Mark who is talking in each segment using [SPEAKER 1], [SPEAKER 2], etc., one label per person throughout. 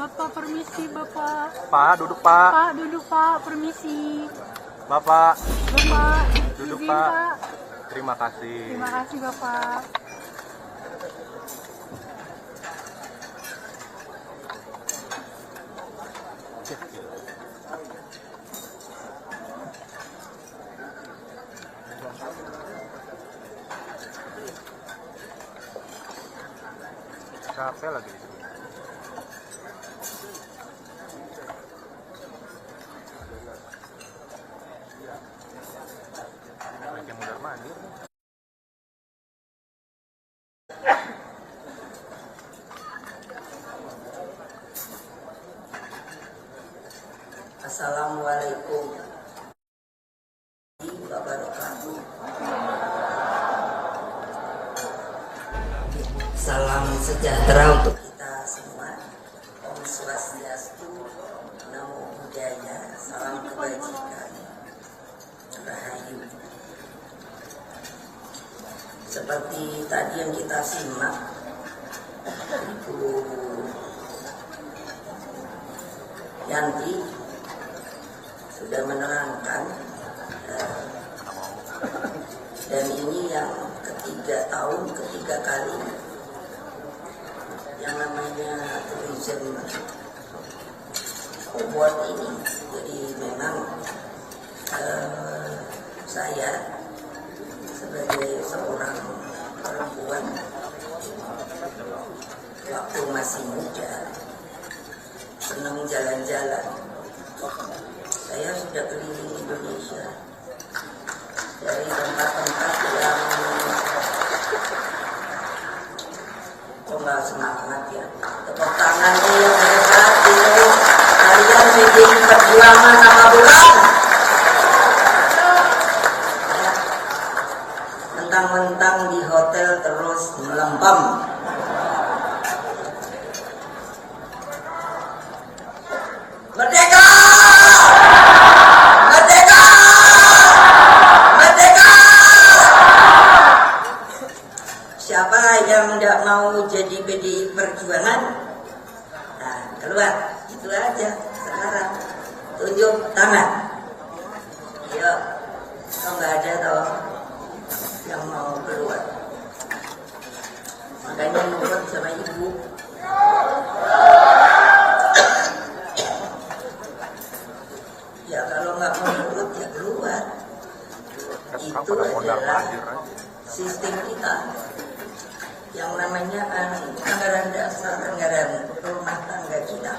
[SPEAKER 1] Bapak permisi, Bapak.
[SPEAKER 2] Pak, duduk Pak.
[SPEAKER 1] Pak, duduk Pak, permisi.
[SPEAKER 2] Bapak,
[SPEAKER 1] Bapak,
[SPEAKER 2] duduk
[SPEAKER 1] izin,
[SPEAKER 2] Pak. Terima kasih.
[SPEAKER 1] Terima kasih Bapak.
[SPEAKER 2] Capek lagi. Lagi mundar mandir.
[SPEAKER 3] Assalamualaikum warahmatullahi wabarakatuh. Salam sejahtera untuk kita semua. Om Swastiastu, Namo Buddhaya, salam kebajikan, rahayu. Seperti tadi yang kita simak, Ibu Yanti sudah menerangkan, dan ini yang ketiga kali yang namanya tourism award ini. Jadi memang saya sebagai seorang perempuan waktu masih muda senang jalan-jalan. Saya sudah keliling Indonesia dari tempat-tempat yang nggak semangat ya. Tepuk tangannya yang hebat itu. Kalian PDI Perjuangan apa bukan? Ya. Mentang-mentang di hotel terus melempem. Merdeka! Merdeka! Merdeka! Siapa yang tidak mau jadi PDI Perjuangan? Nah, keluar. Itu aja sekarang. Tunjuk tangan. Yuk. Kalau nggak ada toh yang mau keluar. Makanya nurut sama ibu. Ya kalau nggak mau nurut ya keluar. Itu adalah sistem kita. Yang namanya anggaran dasar, anggaran rumah tangga kita.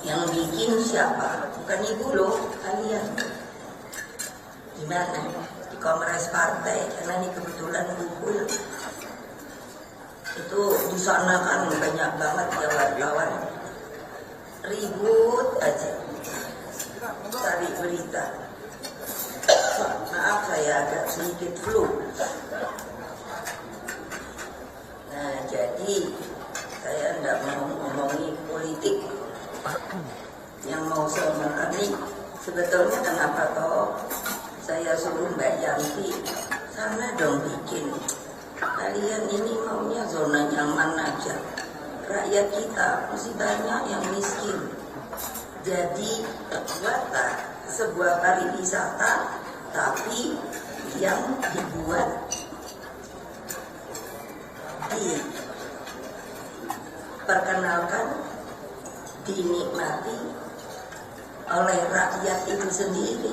[SPEAKER 3] Yang bikin siapa? Bukan ibu loh, kalian. Gimana? Di kongres partai, karena ini kebetulan kumpul. Itu di sana kan banyak banget ya wartawan. Ribut aja. Cari berita. Maaf saya agak sedikit flu. Nah, jadi saya tidak mau ngomongi politik. Yang mau saya omongkan sebetulnya kenapa toh saya suruh Mbak Yanti sana dong bikin. Kalian ini maunya zona nyaman aja. Rakyat kita masih banyak yang miskin. Jadi buatlah sebuah pariwisata tapi yang dibuat diperkenalkan, dinikmati oleh rakyat itu sendiri.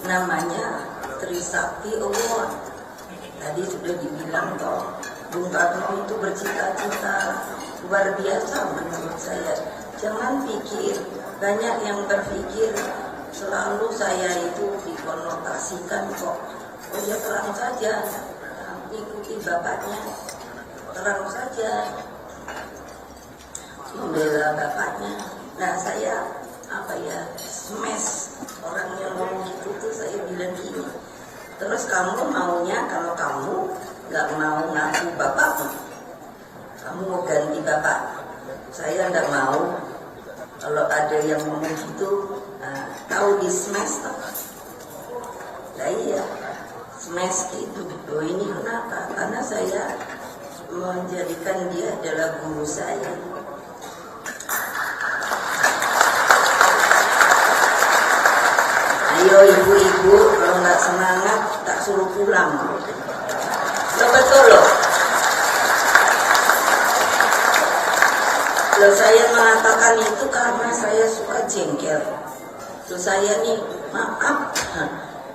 [SPEAKER 3] Namanya Trisakti Award. Tadi sudah dibilang toh Bung Karno itu bercita-cita luar biasa menurut saya. Jangan pikir, banyak yang berpikir selalu saya itu dikonotasikan kok. Oh ya terang saja, ikuti bapaknya, terang saja membela bapaknya. Nah saya smash orang yang ngomong gitu tuh, saya bilang gini. Terus kamu maunya kalau kamu nggak mau ngaku bapakmu, kamu mau ganti bapak. Saya nggak mau. Kalau ada yang ngomong gitu, tahu di smash toh? Lah iya, smash itu. Oh ini kenapa? Karena saya menjadikan dia adalah guru saya. Ayo ibu-ibu, kalau nggak semangat tak suruh pulang. Betul loh. Loh, saya mengatakan itu karena saya suka jengkel. Terus saya nih, maaf,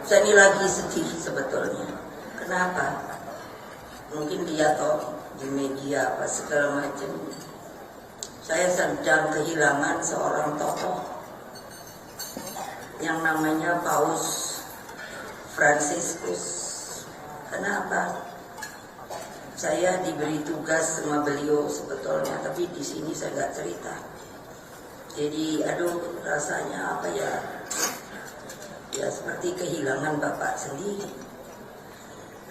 [SPEAKER 3] saya ini lagi sedih sebetulnya. Kenapa? Mungkin dia tahu di media apa segala macam. Saya sedang kehilangan seorang tokoh yang namanya Paus Fransiskus. Kenapa? Saya diberi tugas sama beliau sebetulnya, tapi di sini saya nggak cerita. Jadi, aduh, rasanya apa ya? Ya seperti kehilangan bapak sendiri.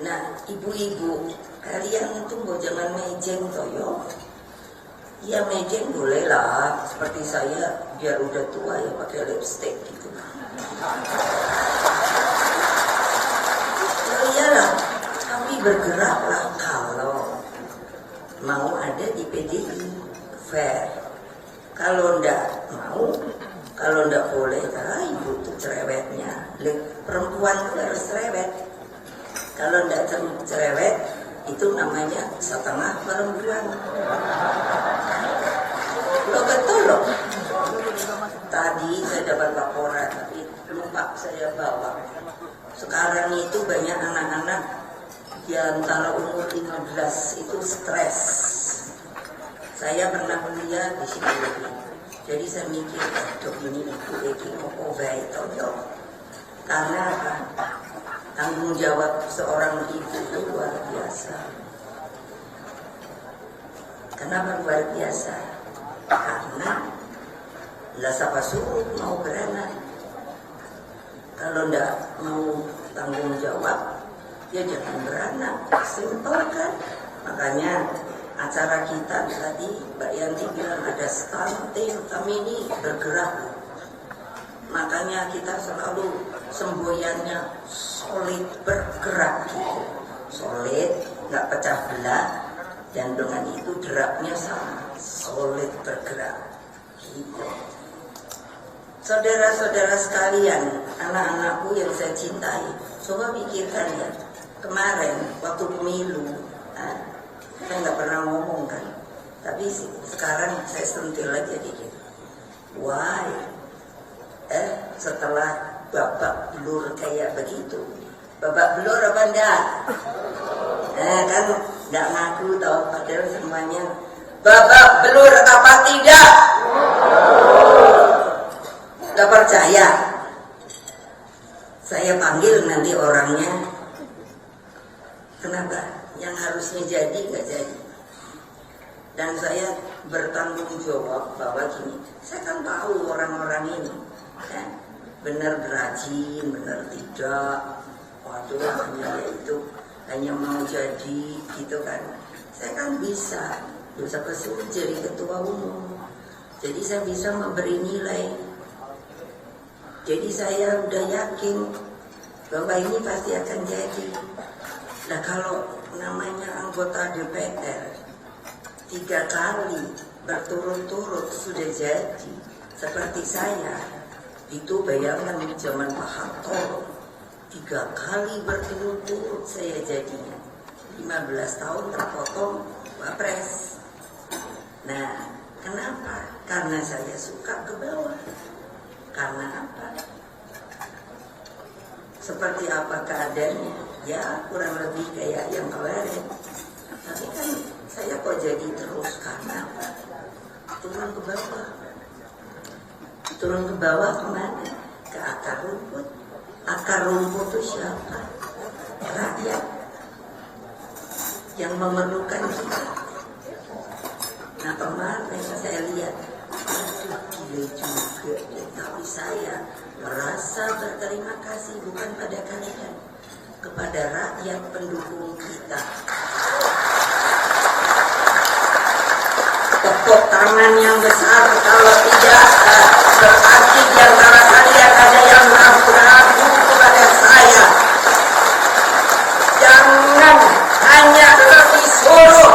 [SPEAKER 3] Nah, ibu-ibu, kalian tunggu jangan mejeng toyo. Ya mejeng boleh lah, seperti saya biar udah tua ya pakai lipstick gitu. Oh iyalah, tapi bergeraklah kalau mau ada di PDI fair. Kalau ndak mau, kalau ndak boleh, ibu tuh cerewetnya. Perempuan tuh harus cerewet. Kalau ndak cerewet, itu namanya setengah perempuan. Lo betul loh. Tadi saya dapat laporan, tapi lupa saya bawa. Sekarang itu banyak anak-anak di antara umur 15 itu stres. Saya pernah kuliah di situ. Jadi saya mikir, dok ini ibu ini mau baik toh. Karena apa? Tanggung jawab seorang ibu itu luar biasa. Kenapa luar biasa? Karena lah siapa suruh mau beranak. Kalau ndak mau tanggung jawab, ya jangan beranak. Simpel kan? Makanya acara kita tadi Mbak Yanti bilang ada stunting, kami ini bergerak. Makanya kita selalu semboyannya solid bergerak gitu. Solid, nggak pecah belah, dan dengan itu derapnya sama, solid bergerak gitu. Saudara-saudara sekalian, anak-anakku yang saya cintai, coba pikirkan ya, kemarin waktu pemilu, saya nggak pernah ngomong kan, tapi sekarang saya sentil aja dikit. Why? Setelah babak belur kayak begitu, babak belur apa enggak? Kan nggak ngaku tahu, padahal semuanya babak belur apa tidak? Gak percaya? Saya panggil nanti orangnya. Kenapa? Yang harusnya jadi gak jadi. Dan saya bertanggung jawab bahwa gini, saya kan tahu orang-orang ini kan, benar rajin, benar tidak. Waduh, hanya mau jadi gitu kan. Saya kan bisa kesuruh jadi ketua umum. Jadi saya bisa memberi nilai. Jadi saya udah yakin bahwa ini pasti akan jadi. Nah kalau namanya anggota DPR 3 kali berturut-turut sudah jadi seperti saya, itu bayangkan zaman Pak Harto 3 kali berturut-turut saya jadinya 15 tahun terpotong Wapres. Nah kenapa? Karena saya suka ke bawah. Karena apa? Seperti apa keadaannya? Ya kurang lebih kayak yang kemarin. Tapi kan saya kok jadi terus karena apa? Turun ke bawah. Turun ke bawah kemana? Ke akar rumput. Akar rumput itu siapa? Rakyat yang memerlukan kita. Nah kemarin saya lihat, gila juga, tapi saya merasa berterima kasih bukan pada kalian, kepada rakyat pendukung kita. Tepuk tangan yang besar, kalau tidak berarti di antara kalian ada yang ragu-ragu kepada saya. Jangan hanya disuruh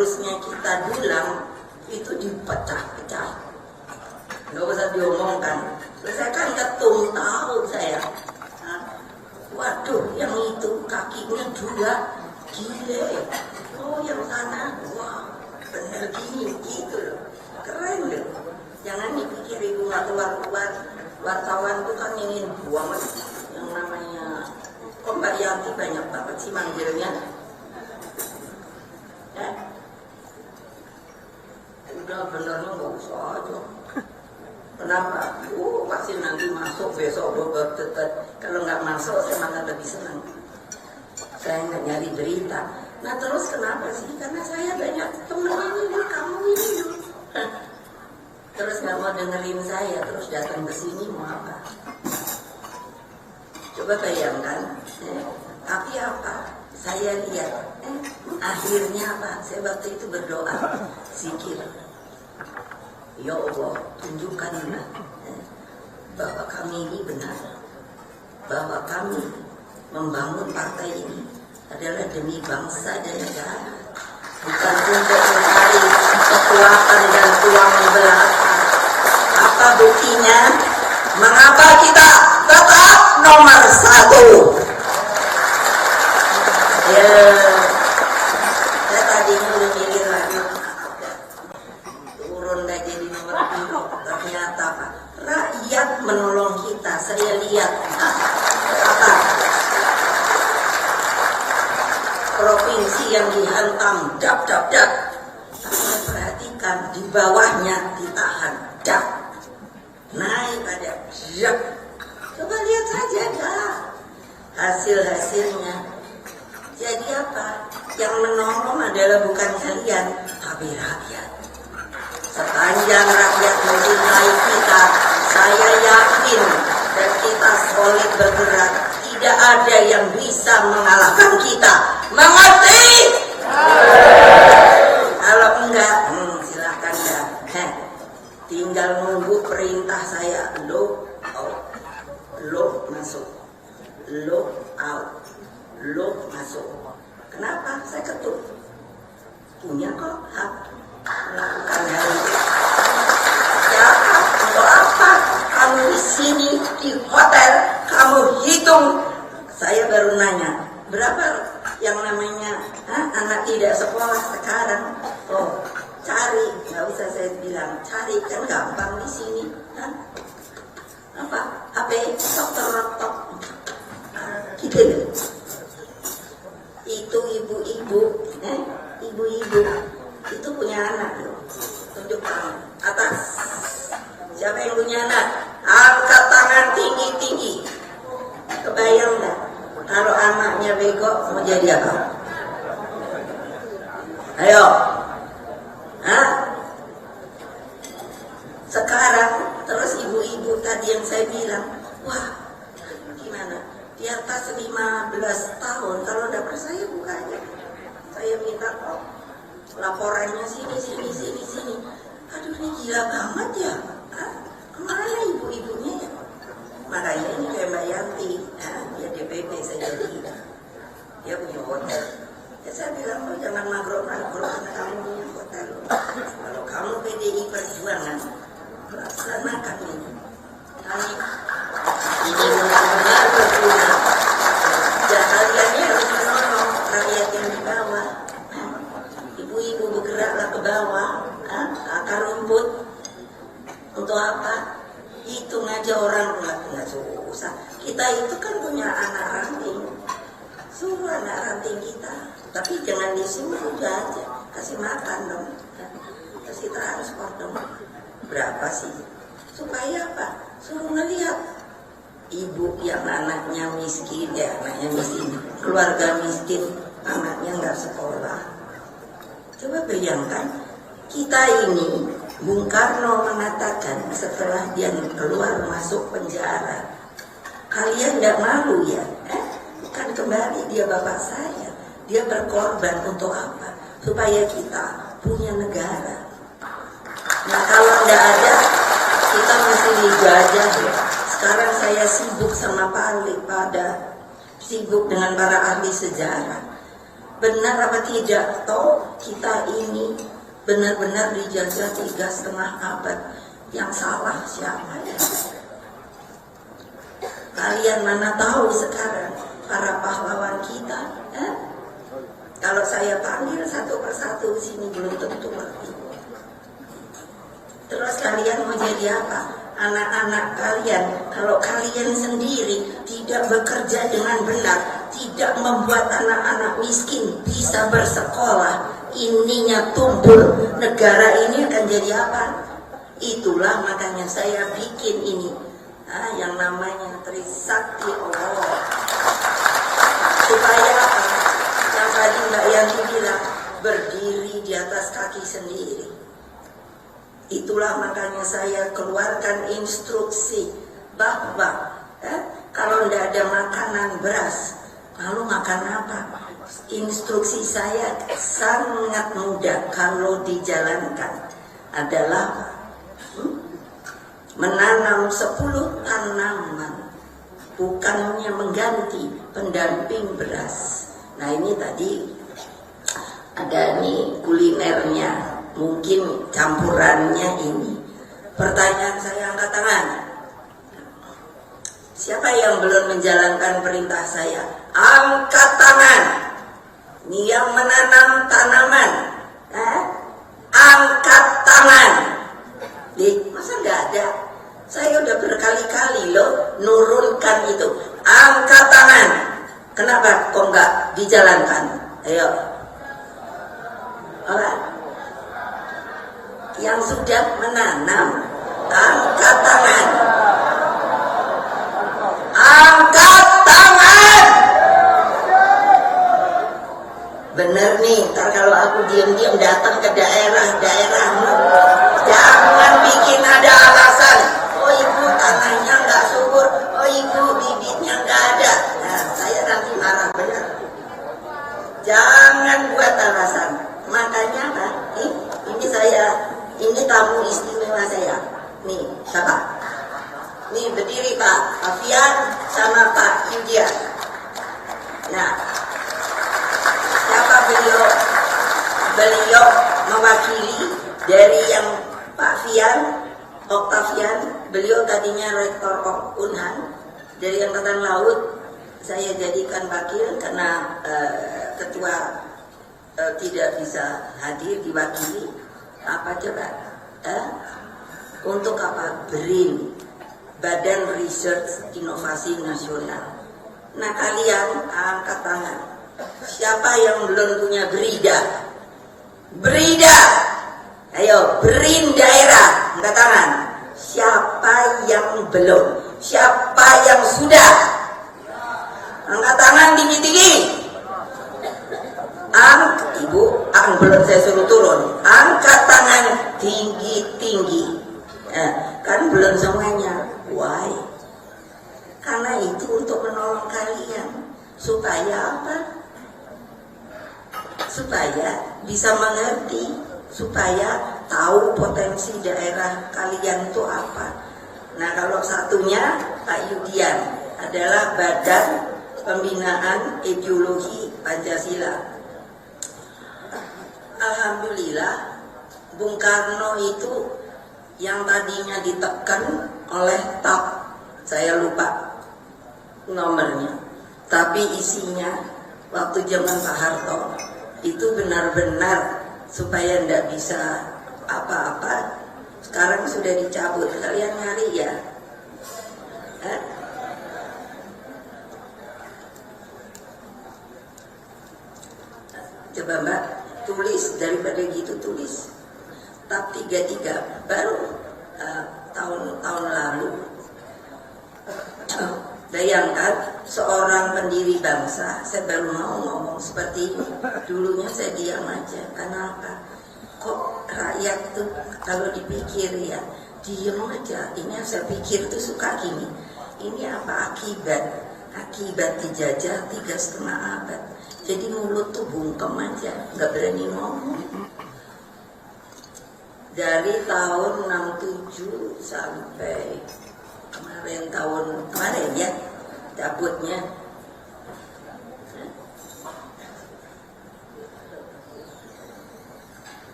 [SPEAKER 3] harusnya kita dulang itu dipecah-pecah. Nggak usah diomongkan. Saya kan ketum tahu saya. Waduh, yang itu kakinya 2, gile. Oh, yang sana, wah, bener gini, gitu loh. Keren loh. Jangan dipikir ibu nggak keluar-keluar. Wartawan tuh kan ingin buang yang namanya Mbak Yanti banyak banget sih manggilnya. Udah bener nggak usah aja. Kenapa? Pasti nanti masuk besok tetap. Kalau nggak masuk saya malah lebih senang. Saya nggak nyari berita. Nah terus kenapa sih? Karena saya banyak temen ini, kamu ini. Terus nggak mau dengerin saya, terus datang ke sini mau apa? Coba bayangkan. Tapi apa? Saya lihat. Akhirnya apa? Saya waktu itu berdoa, zikir. Ya Allah, tunjukkanlah bahwa kami ini benar, bahwa kami membangun partai ini adalah demi bangsa dan negara, bukan untuk mencari kekuatan dan uang belaka. Apa buktinya? Mengapa kita tetap nomor 1? Ya, saya tadinya udah mikir lagi. Jadi nomor 2, ternyata Pak, rakyat menolong kita. Saya lihat apa provinsi yang dihantam dap. Saya perhatikan di bawahnya ditahan dap, naik ada dap. Coba lihat saja dah hasilnya. Jadi apa? Yang menolong adalah bukan kalian, tapi rakyat. Sepanjang rakyat mencintai kita, saya yakin dan kita solid bergerak, tidak ada yang bisa mengalahkan kita. Mengerti? Kalau enggak, silahkan dah. Tinggal nunggu perintah saya. Look out, look masuk, look out, look masuk. Kenapa? Saya ketuk. Punya kok hak melakukan hal itu. Siapa? Untuk apa? Kamu di sini di hotel, kamu hitung. Saya baru nanya, berapa yang namanya anak tidak sekolah sekarang? Oh, cari, nggak usah saya bilang, cari kan gampang di sini. Apa? HP, tok. Gitu. Itu ibu-ibu, ibu-ibu. Itu punya anak loh. Tunjuk tangan atas. Siapa yang punya anak? Angkat tangan tinggi. Kebayang nggak? Kalau anaknya bego mau jadi apa? Ayo. Sekarang terus ibu-ibu tadi yang saya bilang, wah gimana? Di atas 15 tahun kalau dapat saya bukanya. Saya minta kok laporannya sini. Aduh ini gila banget ya. Kemana ibu-ibunya ya? Makanya ini kayak Mbak Yanti, dia DPP saya jadi. Dia punya hotel. Ya saya bilang lo jangan magro-magro karena kamu punya hotel. Kalau kamu PDI Perjuangan, laksanakan ini. Ini benar-benar berguna. Ya kaliannya harus menolong rakyat yang di bawah. Ibu-ibu bergeraklah ke bawah, akar rumput. Untuk apa? Hitung aja orang nggak susah. Kita itu kan punya anak ranting. Suruh anak ranting kita. Tapi jangan disuruh udah aja. Kasih makan dong. Kasih transport dong. Berapa sih? Supaya apa? Suruh ngelihat ibu yang anaknya miskin, keluarga miskin, anaknya nggak sekolah. Coba bayangkan, kita ini, Bung Karno mengatakan setelah dia keluar masuk penjara, kalian nggak malu ya? Bukan kembali dia bapak saya, dia berkorban untuk apa? Supaya kita punya negara. Nah kalau nggak ada, kita masih dijajah ya. Sekarang saya sibuk sama pada sibuk dengan para ahli sejarah. Benar apa tidak? Toh kita ini benar-benar dijajah 3,5 abad. Yang salah siapa ya? Kalian mana tahu sekarang para pahlawan kita? Kalau saya panggil satu persatu sini belum tentu ngerti. Terus kalian mau jadi apa? Anak-anak kalian, kalau kalian sendiri tidak bekerja dengan benar, tidak membuat anak-anak miskin bisa bersekolah, ininya tumpul, negara ini akan jadi apa? Itulah makanya saya bikin ini, yang namanya Trisakti Allah. Supaya apa? Yang tadi Mbak Yanti bilang, berdiri di atas kaki sendiri. Itulah makanya saya keluarkan instruksi bahwa kalau tidak ada makanan beras, lalu makan apa? Instruksi saya sangat mudah kalau dijalankan adalah menanam 10 tanaman, bukannya mengganti pendamping beras. Nah ini tadi ada nih kulinernya. Mungkin campurannya ini. Pertanyaan saya, angkat tangan. Siapa yang belum menjalankan perintah saya? Angkat tangan. Ini yang menanam tanaman. Angkat tangan. Masa nggak ada? Saya udah berkali-kali loh nurunkan itu. Angkat tangan. Kenapa kok nggak dijalankan? Ayo. Oke. Yang sudah menanam, angkat tangan. Angkat tangan. Bener nih, ntar kalau aku diam-diam datang ke daerah-daerah, jangan bikin ada alasan. Oh ibu tanahnya nggak subur, oh ibu bibitnya nggak ada. Nah, saya nanti marah bener. Jangan buat alasan. Makanya Pak, ini saya. Ini tamu istimewa saya. Nih, siapa? Nih berdiri Pak Afian sama Pak Yudian. Nah, siapa beliau? Beliau mewakili dari yang Pak Fian, Oktavian. Beliau tadinya rektor Unhan dari Angkatan Laut. Saya jadikan wakil karena ketua tidak bisa hadir diwakili. Apa coba? Untuk apa? BRIN, Badan Research Inovasi Nasional. Nah kalian angkat tangan. Siapa yang belum punya BRIDA? BRIDA. Ayo, BRIN daerah, angkat tangan. Siapa yang belum? Siapa yang sudah? Angkat tangan tinggi-tinggi. Ibu, belum saya suruh turun. Angkat tangan tinggi-tinggi. Kan belum semuanya. Why? Karena itu untuk menolong kalian. Supaya apa? Supaya bisa mengerti. Supaya tahu potensi daerah kalian itu apa. Nah kalau satunya Pak Yudian adalah Badan Pembinaan Ideologi Pancasila. Alhamdulillah Bung Karno itu yang tadinya ditekan oleh TAP, saya lupa nomornya, tapi isinya waktu zaman Pak Harto itu benar-benar supaya tidak bisa apa-apa. Sekarang sudah dicabut, kalian nyari ya. Coba Mbak tulis, daripada gitu tulis TAP 33 baru tahun lalu. Bayangkan seorang pendiri bangsa, saya baru mau ngomong seperti ini. Dulunya saya diam aja. Kenapa? Kok rakyat tuh kalau dipikir ya diam aja. Ini yang saya pikir tuh suka gini. Ini apa akibat dijajah 3,5 abad. Jadi mulut tuh bungkem aja, nggak berani ngomong. Dari tahun 67 sampai kemarin ya cabutnya.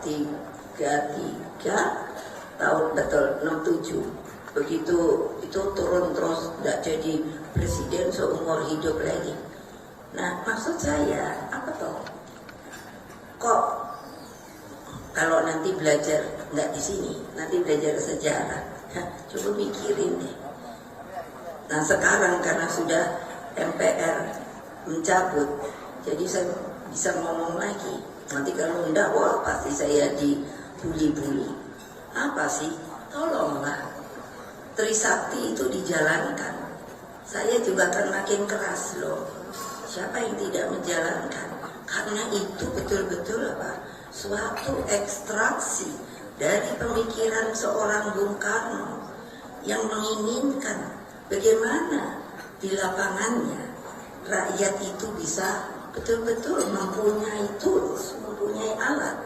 [SPEAKER 3] 33 tahun betul 67. Begitu itu turun terus tidak jadi presiden seumur hidup lagi. Nah, maksud saya apa toh? Kok kalau nanti belajar nggak di sini, nanti belajar sejarah, coba mikirin deh. Nah sekarang karena sudah MPR mencabut, jadi saya bisa ngomong lagi. Nanti kalau enggak, wah pasti saya dibully-bully. Apa sih? Tolonglah, Trisakti itu dijalankan. Saya juga akan makin keras loh. Siapa yang tidak menjalankan? Karena itu betul-betul apa? Suatu ekstraksi dari pemikiran seorang Bung Karno yang menginginkan bagaimana di lapangannya rakyat itu bisa betul-betul mempunyai tools, mempunyai alat.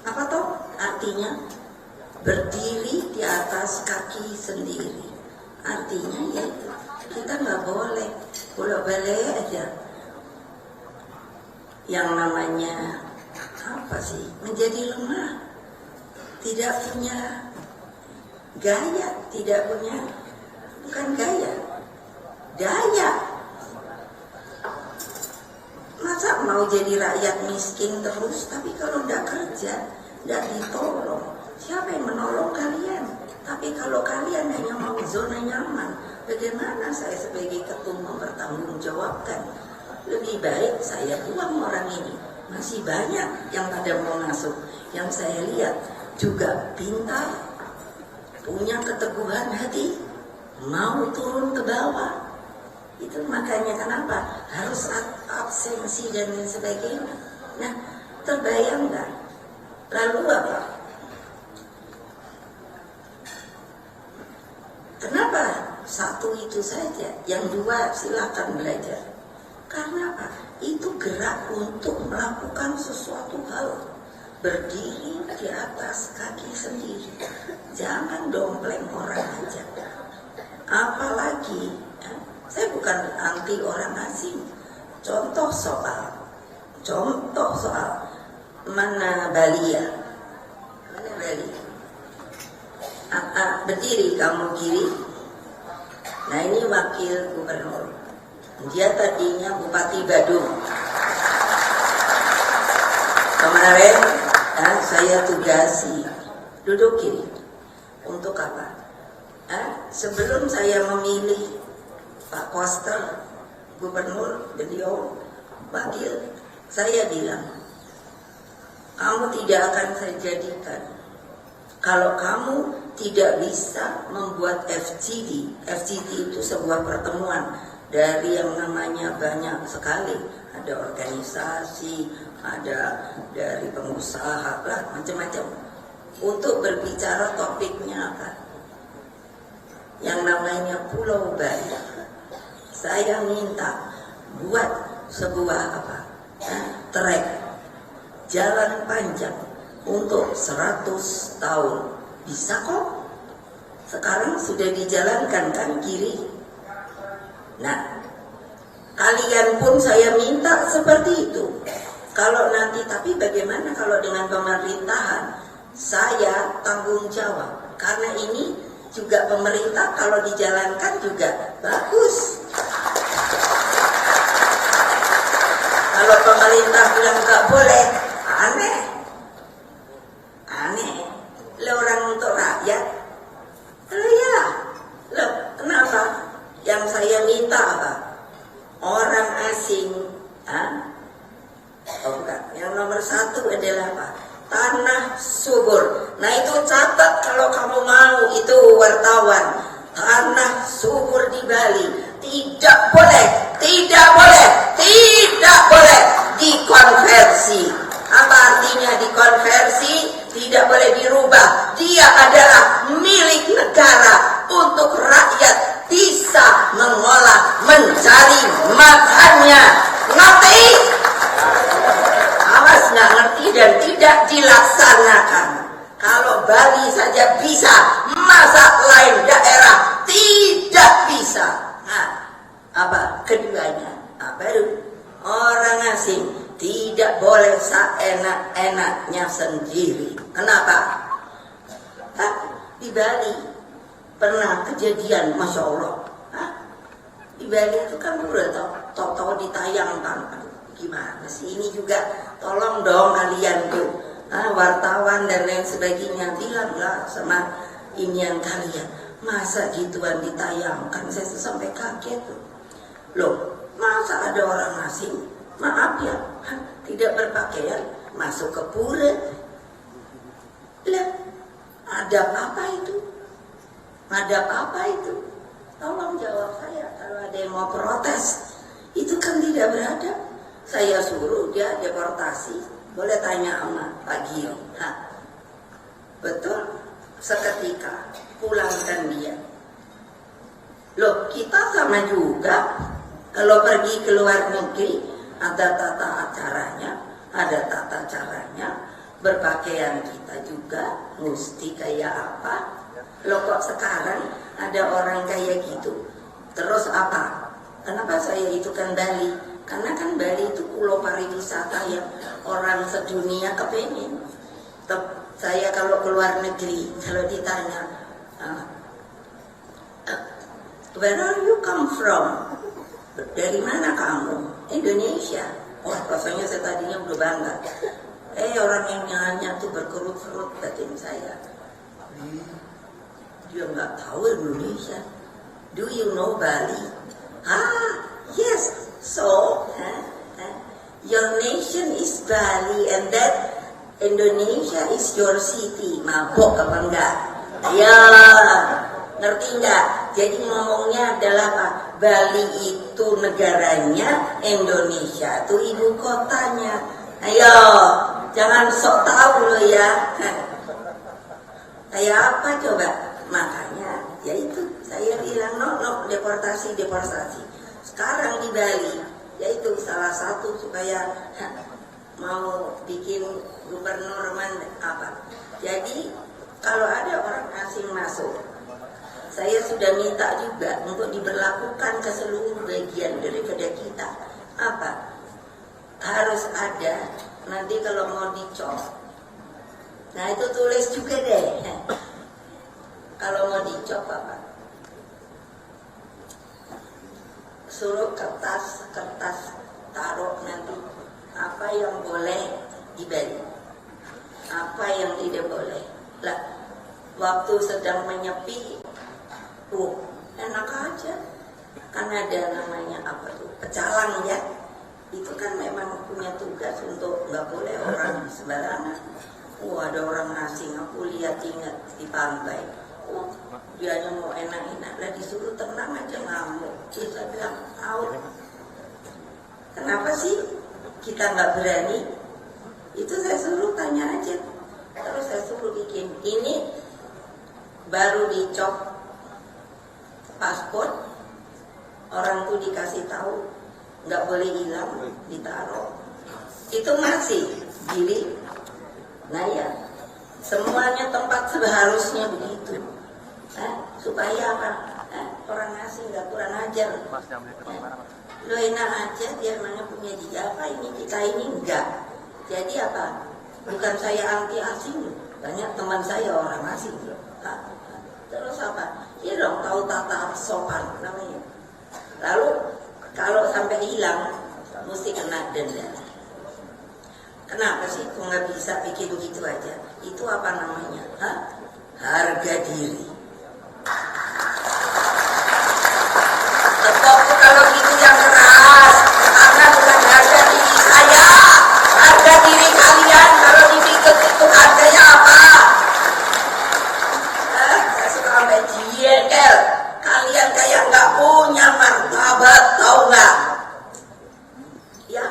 [SPEAKER 3] Apa toh? Artinya berdiri di atas kaki sendiri. Artinya yaitu kita nggak boleh bolak-balik aja yang namanya apa sih, menjadi lemah, tidak punya gaya, tidak punya, bukan gaya, daya. Masa mau jadi rakyat miskin terus, tapi kalau tidak kerja, tidak ditolong, siapa yang menolong kalian? Tapi kalau kalian hanya mau zona nyaman, bagaimana saya sebagai ketum mempertanggungjawabkan? Lebih baik saya buang orang ini. Masih banyak yang pada mau masuk. Yang saya lihat juga pintar, punya keteguhan hati, mau turun ke bawah. Itu makanya kenapa harus absensi dan lain sebagainya. Nah, terbayang nggak? Lalu apa? Kenapa satu itu saja? Yang dua silakan belajar. Karena apa? Itu gerak untuk melakukan sesuatu hal, berdiri di atas kaki sendiri. Jangan dompleng orang aja. Apalagi saya bukan anti orang asing. Contoh soal mana Balia, berdiri kamu kiri. Nah ini wakil gubernur. Dia tadinya Bupati Badung. Kemarin saya tugasi duduk kiri. Untuk apa? Sebelum saya memilih Pak Koster gubernur, beliau wakil, saya bilang, kamu tidak akan saya jadikan kalau kamu tidak bisa membuat FGD. FGD itu sebuah pertemuan dari yang namanya banyak sekali, ada organisasi, ada dari pengusaha lah, macam-macam, untuk berbicara topiknya apa? Yang namanya Pulau Bali. Saya minta buat sebuah trek jalan panjang untuk 100 tahun. Bisa kok? Sekarang sudah dijalankan kan kiri. Nah, kalian pun saya minta seperti itu. Kalau nanti, tapi bagaimana kalau dengan pemerintahan? Saya tanggung jawab. Karena ini juga pemerintah kalau dijalankan juga bagus. Kalau pemerintah bilang nggak boleh, aneh. Lah orang untuk rakyat. Ya, loh kenapa? Yang saya minta apa? Orang asing, oh bukan. Yang nomor 1 adalah apa? Tanah subur. Nah itu catat kalau kamu mau, itu wartawan. Tanah subur di Bali tidak boleh dikonversi. Apa artinya dikonversi? Tidak boleh dirubah. Dia adalah milik negara untuk rakyat bisa mengolah, mencari makannya. Ngerti? Awas nggak ngerti dan tidak dilaksanakan. Kalau Bali saja bisa, masa lain daerah tidak bisa. Nah, apa keduanya? Baru orang asing tidak boleh seenak-enaknya sendiri. Kenapa? Hah? Di Bali pernah kejadian, Masya Allah. Hah? Di Bali itu kan udah tahu ditayangkan. Gimana sih ini juga? Tolong dong kalian tuh, wartawan dan lain sebagainya, bilanglah sama inian kalian. Masa gituan ditayangkan? Saya tuh sampai kaget tuh. Loh, masa ada orang asing, maaf ya, tidak berpakaian masuk ke pura? Lah, ada apa itu? Ada apa itu? Tolong jawab saya kalau ada yang mau protes. Itu kan tidak beradab. Saya suruh dia deportasi. Boleh tanya sama Pak Giri. Betul? Seketika pulangkan dia. Loh, kita sama juga. Kalau pergi ke luar negeri ada tata acaranya, ada tata caranya. Berpakaian kita juga mesti kayak apa? Loh, kok sekarang ada orang kayak gitu? Terus apa? Kenapa saya itu kan Bali? Karena kan Bali itu pulau pariwisata yang orang sedunia kepengen. Saya kalau keluar negeri, kalau ditanya, where are you come from? Dari mana kamu? Indonesia. Wah, rasanya saya tadinya udah bangga. Orang yang nanya tuh berkerut-kerut batin saya. Dia nggak tahu Indonesia. Do you know Bali? Yes. So, your nation is Bali and that Indonesia is your city. Mabok apa enggak? Ya, ngerti enggak? Jadi ngomongnya adalah apa? Bali itu negaranya, Indonesia itu ibu kotanya. Ayo, jangan sok tahu lo ya. Kayak apa coba? Makanya, ya itu saya bilang no, deportasi. Sekarang di Bali, yaitu salah satu supaya mau bikin gubernur apa. Jadi kalau ada orang asing masuk, saya sudah minta juga untuk diberlakukan ke seluruh bagian daripada kita. Apa? Harus ada nanti kalau mau dicop. Nah itu tulis juga deh. Kalau mau dicop apa? Suruh kertas taruh nanti apa yang boleh dibeli, apa yang tidak boleh. Lah, waktu sedang menyepi, enak aja. Kan ada namanya apa tuh, pecalang ya. Itu kan memang punya tugas untuk nggak boleh orang sembarangan. Ada orang asing, aku lihat ingat di pantai. Dia hanya mau enak-enak, lah disuruh tenang aja ngamuk. Kita bilang, out. Kenapa sih kita nggak berani? Itu saya suruh tanya aja. Terus saya suruh bikin. Ini baru dicop paspor, orang tuh dikasih tahu nggak boleh hilang, ditaruh. Itu masih diri. Nah ya, semuanya tempat seharusnya begitu. Supaya apa? Orang asing nggak kurang ajar. Lo enak aja dia mana punya dia apa ini, kita ini enggak. Jadi apa? Bukan saya anti asing, banyak teman saya orang asing. Terus apa? Ya dong tahu tata sopan namanya. Lalu kalau sampai hilang mesti kena denda. Kenapa sih kok nggak bisa bikin begitu aja? Itu apa namanya? Harga diri. Tepuk kalau gitu yang keras, karena bukan harga diri saya, harga diri kalian. Kalau dipikir itu harganya apa? Saya suka sampai jengkel. Kalian kayak nggak punya martabat, tahu nggak? Ya,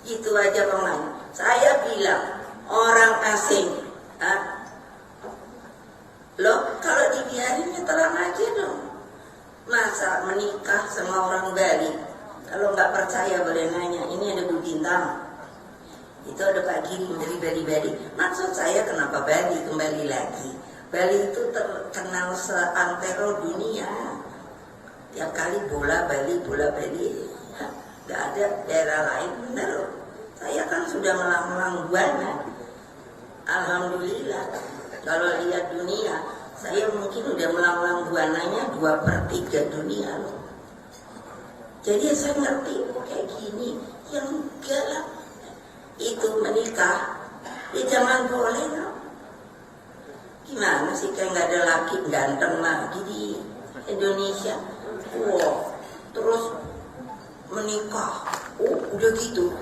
[SPEAKER 3] gitu aja pemain. Saya bilang orang asing, loh kalau dibiarin ya terang aja dong. Masa menikah sama orang Bali? Kalau nggak percaya boleh nanya. Ini ada Bu Bintang. Itu ada Pak Giri dari Bali. Maksud saya kenapa Bali kembali lagi? Bali itu terkenal seantero dunia. Tiap kali bola Bali. Nggak ada daerah lain, bener loh. sudah melanglang buana. Alhamdulillah. Kalau lihat dunia, saya mungkin udah melanglang buananya 2/3 dunia loh. Jadi saya ngerti kayak gini, yang enggak lah. Itu menikah, ya jangan boleh lah. Gimana sih kayak nggak ada laki ganteng lagi di Indonesia? Wow, terus menikah, udah gitu.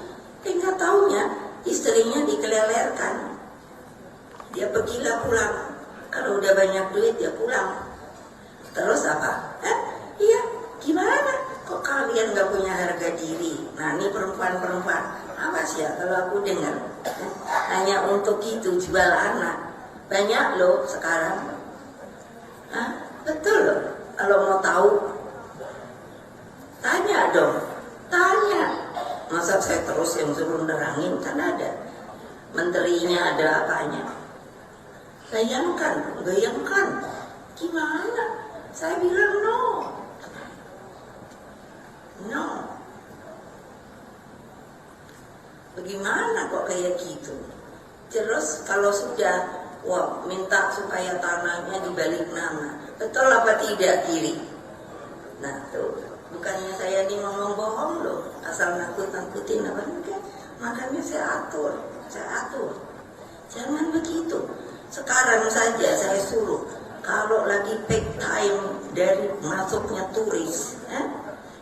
[SPEAKER 3] Nggak taunya istrinya dikelelerkan. Dia pergilah pulang. Kalau udah banyak duit dia pulang. Terus apa? Iya, gimana? Kok kalian nggak punya harga diri? Nah ini perempuan-perempuan, awas ya kalau aku dengar. Hanya untuk itu jual anak. Banyak loh sekarang. Betul loh. Kalau mau tahu, tanya dong. Tanya. Masa saya terus yang suruh nerangin? Kan ada menterinya, ada apanya. Bayangkan. Gimana? Saya bilang no. Bagaimana kok kayak gitu? Terus kalau sudah minta supaya tanahnya dibalik nama, betul apa tidak kiri? Nah tuh, bukannya saya ini ngomong bohong loh, asal nakut-nakutin apa enggak? Makanya saya atur. Jangan begitu. Sekarang saja saya suruh, kalau lagi peak time dari masuknya turis,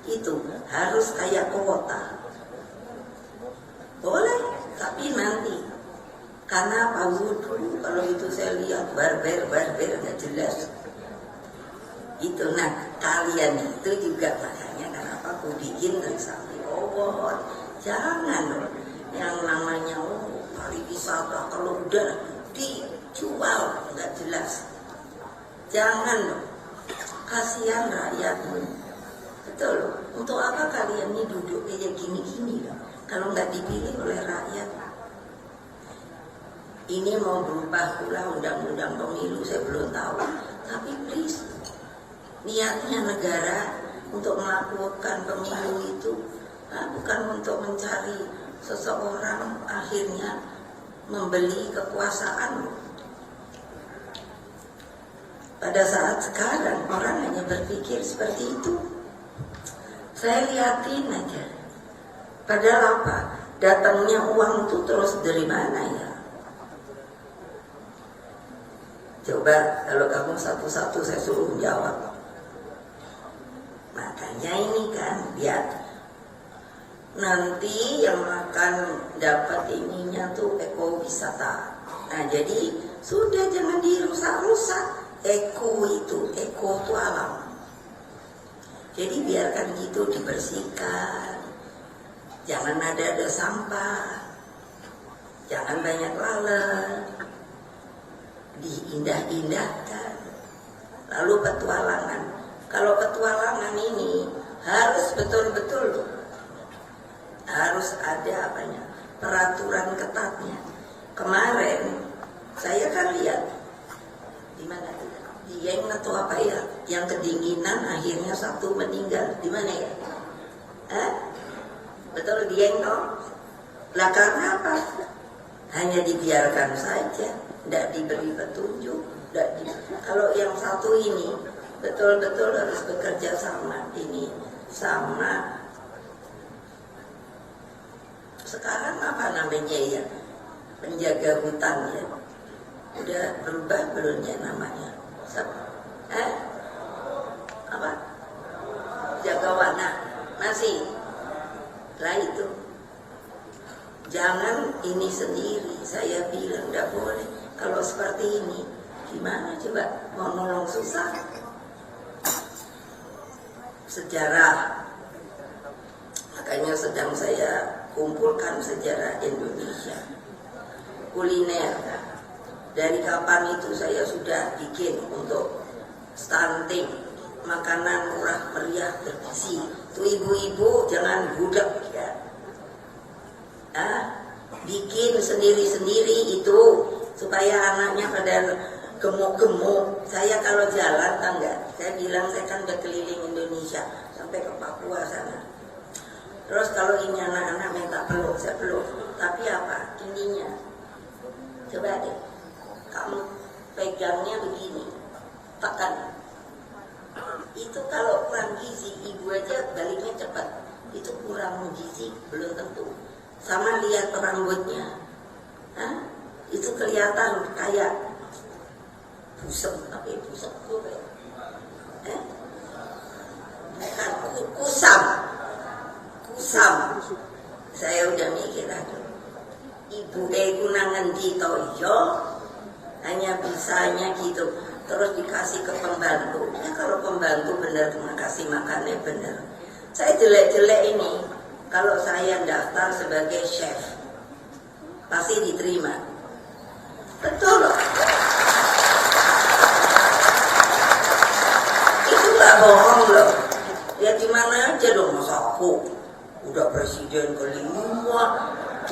[SPEAKER 3] itu harus kayak kuota. Boleh, tapi nanti. Karena Pak Wudhu, kalau itu saya lihat barber nggak jelas. Itu, nah kalian itu juga makanya kenapa aku bikin sampai obor. Jangan loh, yang namanya pariwisata kalau udah dijual nggak jelas. Jangan loh, kasihan rakyatmu. Betul loh, untuk apa kalian ini duduk kayak gini-gini loh, kalau nggak dipilih oleh rakyat. Ini mau berubah pula undang-undang pemilu, saya belum tahu. Tapi please, niatnya negara untuk melakukan pemilu itu bukan untuk mencari seseorang akhirnya membeli kekuasaan. Pada saat sekarang orang hanya berpikir seperti itu. Saya lihatin aja. Padahal apa? Datangnya uang itu terus dari mana ya? Coba kalau kamu satu-satu saya suruh jawab. Makanya ini kan biar nanti yang akan dapat ininya tuh ekowisata. Nah jadi sudah jangan dirusak-rusak. Eko itu alam. Jadi biarkan gitu dibersihkan. Jangan ada sampah. Jangan banyak lalat. Diindah-indahkan. Lalu petualangan. Kalau petualangan ini harus betul-betul, harus ada peraturan ketatnya. Kemarin saya kan lihat di mana Dieng atau apa ya, yang kedinginan akhirnya satu meninggal. Di mana ya? Betul Dieng toh? Lah karena apa? Hanya dibiarkan saja, tidak diberi petunjuk. Kalau yang satu ini betul-betul harus bekerja sama ini sama. Sekarang apa namanya ya? Penjaga hutan ya. Udah berubah belum ya namanya? Apa? Jaga warna masih. Lah itu. Jangan ini sendiri. Saya bilang tidak boleh. Kalau seperti ini, gimana coba mau nolong susah? Sejarah. Makanya sedang saya kumpulkan sejarah Indonesia. Kuliner. Dari kapan itu saya sudah bikin untuk stunting, makanan murah meriah bergizi. Tuh ibu-ibu jangan budak ya. Bikin sendiri-sendiri itu supaya anaknya pada gemuk-gemuk. Saya kalau jalan tangga, saya bilang saya kan berkeliling Indonesia sampai ke Papua sana. Terus kalau ini anak-anak minta peluk, saya peluk. Tapi apa? Ininya. Coba deh, kamu pegangnya begini, tekan. Itu kalau kurang gizi, ibu aja baliknya cepat. Itu kurang gizi, belum tentu. Sama lihat rambutnya, hah? Itu kelihatan kayak busuk, tapi busuk gue. Bukan kusam. Saya udah mikir, aduh, ibu ku nangan di toyo, hanya bisanya gitu. Terus dikasih ke pembantu. Ya kalau pembantu benar kasih makannya benar. Saya jelek-jelek ini, kalau saya daftar sebagai chef, pasti diterima. Betul loh. Itu gak bohong loh. Ya dimana aja dong, masa aku udah presiden kelima,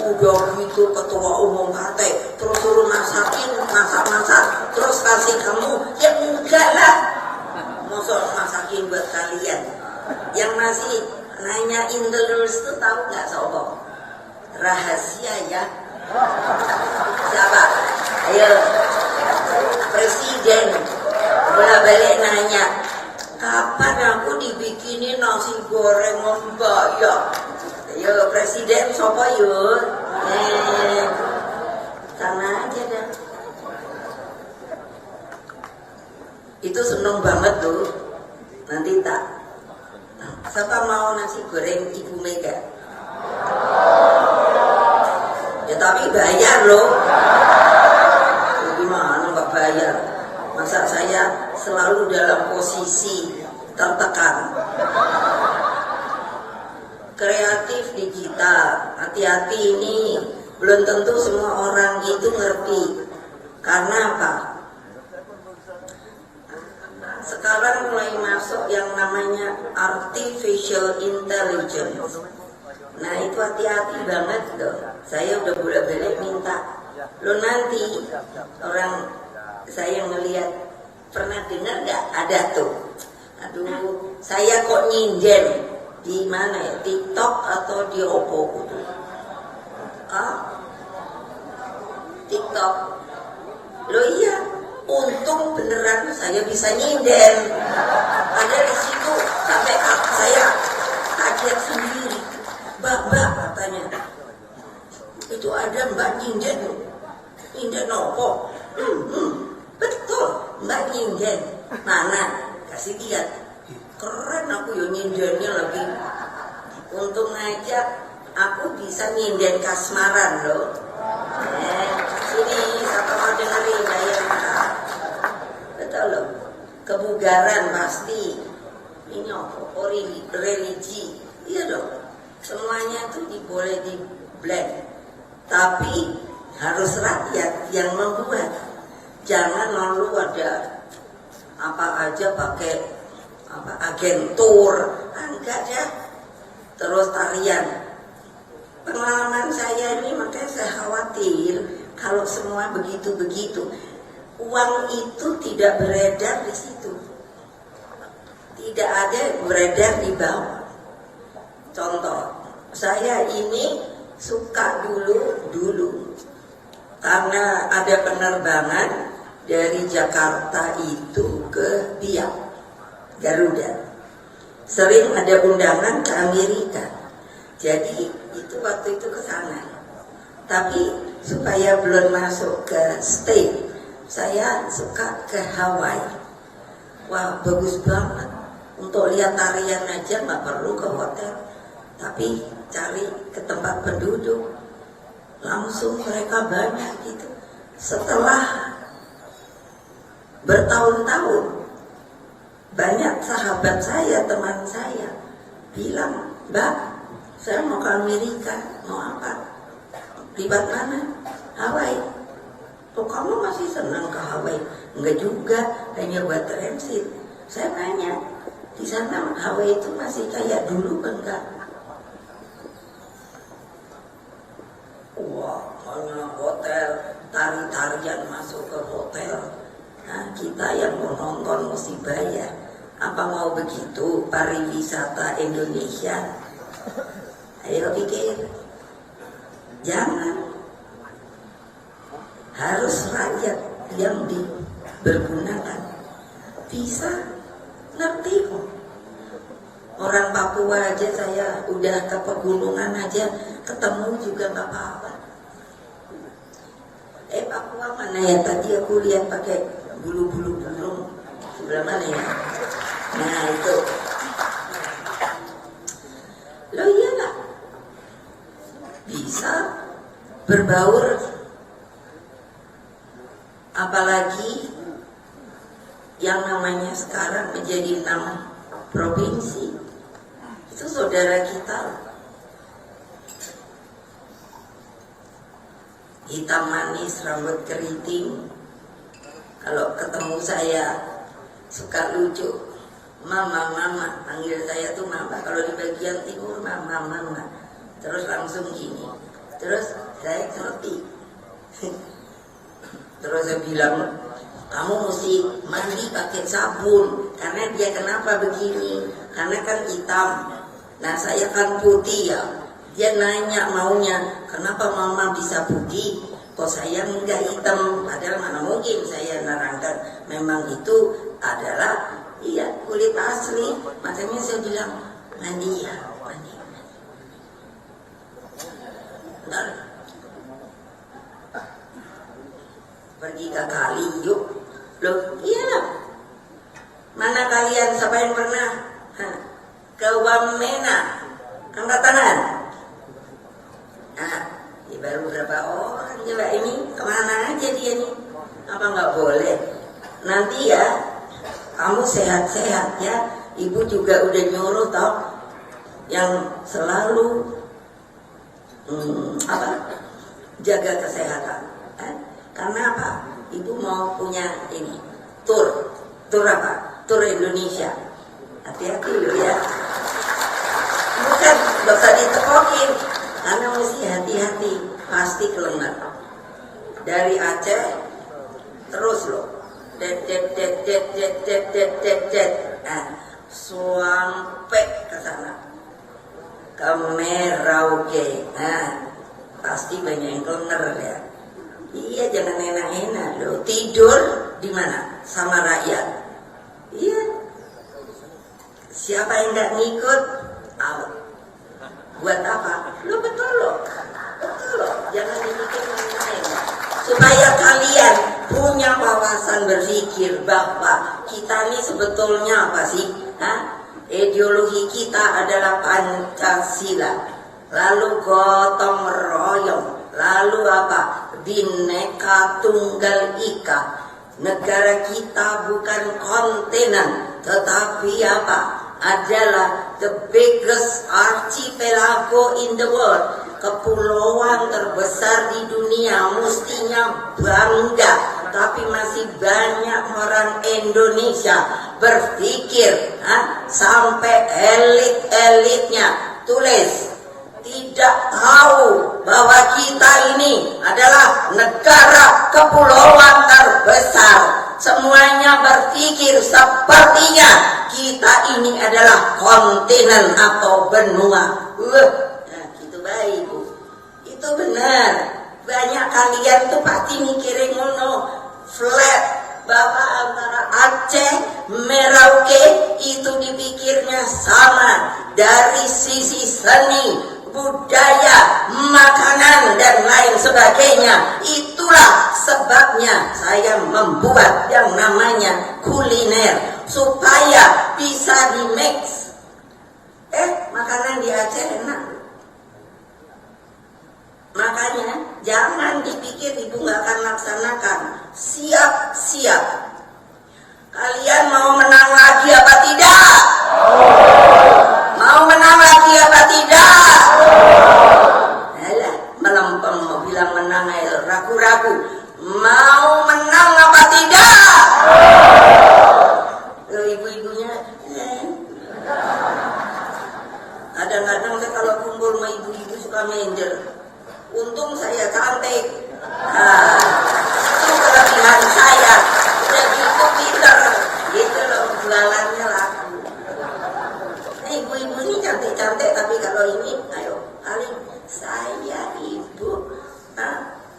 [SPEAKER 3] udah gitu ketua umum partai, terus suruh masakin, masak, terus kasih kamu, ya enggak lah. Masa masakin buat kalian. Yang masih nanyain terus tuh tahu nggak sobo? Rahasia ya. Siapa? Ayo, presiden bolak-balik nanya, kapan aku dibikinin nasi goreng mbak ya? Ayo presiden sopo yuk. Sana aja dah. Itu seneng banget tuh. Nanti tak. Siapa mau nasi goreng Ibu Mega? Ya tapi bayar loh. Gimana nggak bayar? Masa saya selalu dalam posisi tertekan. Kreatif digital, hati-hati ini. Belum tentu semua orang itu ngerti. Karena apa? Sekarang mulai masuk yang namanya artificial intelligence. Nah itu hati-hati banget loh. Saya udah bolak-balik minta. Lo nanti orang saya ngelihat, pernah dengar nggak ada tuh? Aduh, saya kok nyinden di mana ya? TikTok atau di Oppo gitu? TikTok. Lo iya. Untung beneran saya bisa nyinden. Ada di situ sampai saya kaget sendiri. Mbak katanya, itu ada mbak nyinden apa? Betul, mbak nyinden. Mana? Kasih lihat. Keren aku yo nyindennya lagi. Untung aja aku bisa nyinden kasmaran loh. Sini siapa mau dengerin saya. Betul loh. Kebugaran pasti. Ini apa? Religi. Iya dong. Semuanya itu boleh di blend. Tapi harus rakyat yang membuat. Jangan lalu ada apa aja pakai agentur. Enggak ya. Terus tarian. Pengalaman saya ini makanya saya khawatir kalau semua begitu-begitu. Uang itu tidak beredar di situ. Tidak ada beredar di bawah. Contoh, saya ini suka dulu karena ada penerbangan dari Jakarta itu ke Biak, Garuda. Sering ada undangan ke Amerika. Jadi itu waktu itu ke sana. Tapi supaya belum masuk ke state, saya suka ke Hawaii. Wah bagus banget. Untuk lihat tarian aja nggak perlu ke hotel. Tapi cari ke tempat penduduk. Langsung mereka banyak gitu. Setelah bertahun-tahun, banyak sahabat saya, teman saya bilang, Mbak, saya mau ke Amerika. Mau apa? Libat mana? Hawaii. Oh kamu masih senang ke Hawaii? Enggak juga, hanya buat transit. Saya tanya, di sana Hawaii itu masih kayak dulu kan enggak? Wah, hanya hotel, tari-tarian masuk ke hotel. Nah, kita yang mau nonton mesti bayar. Apa mau begitu pariwisata Indonesia? Ayo pikir, jangan. Harus rakyat yang dipergunakan. Bisa, ngerti kok. Orang Papua aja saya udah ke pegunungan aja ketemu juga nggak apa-apa. Papua mana ya, tadi aku lihat pakai bulu-bulu burung sebelah mana ya? Nah itu. Loh iya nggak? Bisa berbaur, apalagi yang namanya sekarang menjadi 6 provinsi. Itu saudara kita, hitam manis, rambut keriting. Kalau ketemu saya suka lucu, mama, panggil saya tuh mama. Kalau di bagian timur mama. Terus langsung gini. Terus saya ngerti. Terus saya bilang, kamu mesti mandi pakai sabun. Karena dia kenapa begini? Karena kan hitam. Nah saya kan putih ya. Dia nanya maunya, kenapa mama bisa putih? Kok saya enggak hitam? Padahal mana mungkin saya nerangkan. Memang itu adalah kulit asli. Makanya saya bilang, mandi ya, mandi. Bentar. Pergi ke kali yuk. Loh iya. Mana kalian siapa yang pernah ke Wamena angkat tangan? Nah, ini baru berapa orang coba ini, kemana aja dia nih? Apa nggak boleh? Nanti ya kamu sehat-sehat ya. Ibu juga udah nyuruh toh yang selalu jaga kesehatan. Karena apa? Ibu mau punya ini tur apa? Tur Indonesia. Hati-hati loh ya. Bukan, gak usah ditekokin. Karena mesti hati-hati. Pasti kelengar. Dari Aceh terus loh. Det. Nah, sampai ke sana. Ke Merauke. Nah, pasti banyak yang kelengar ya. Iya, jangan enak-enak loh. Tidur di mana? Sama rakyat. Iya. Siapa yang nggak ngikut? Out. Buat apa? Lo betul loh. Betul loh. Jangan dipikir main-main. Supaya kalian punya wawasan berpikir bahwa kita ini sebetulnya apa sih? Ideologi kita adalah Pancasila. Lalu gotong royong. Lalu apa? Bhinneka Tunggal Ika. Negara kita bukan kontinen, tetapi apa? Adalah the biggest archipelago in the world. Kepulauan terbesar di dunia, mestinya bangga. Tapi masih banyak orang Indonesia berpikir sampai elit-elitnya tulis tidak tahu bahwa kita ini adalah negara kepulauan terbesar. Semuanya berpikir sepertinya kita ini adalah kontinen atau benua. Nah, gitu baik Bu. Itu benar. Banyak kalian tuh pasti mikirin ngono. Flat bahwa antara Aceh, Merauke itu dipikirnya sama dari sisi seni, budaya, makanan dan lain sebagainya. Itulah sebabnya saya membuat yang namanya kuliner supaya bisa di-mix. Makanan di Aceh enak. Makanya jangan dipikir ibu nggak akan laksanakan. Siap-siap. Kalian mau menang lagi apa tidak? Mau menang lagi apa tidak? Alah, melempem mau bilang menang aja, ragu-ragu. Mau menang apa tidak? Ibu-ibunya kadang-kadang saya kalau kumpul sama ibu-ibu suka minder. Untung saya cantik. Itu kelebihan saya. Udah gitu pinter. Gitu loh, jualannya laku. Ibu-ibu ini cantik-cantik, tapi kalau ini, ayo paling saya ibu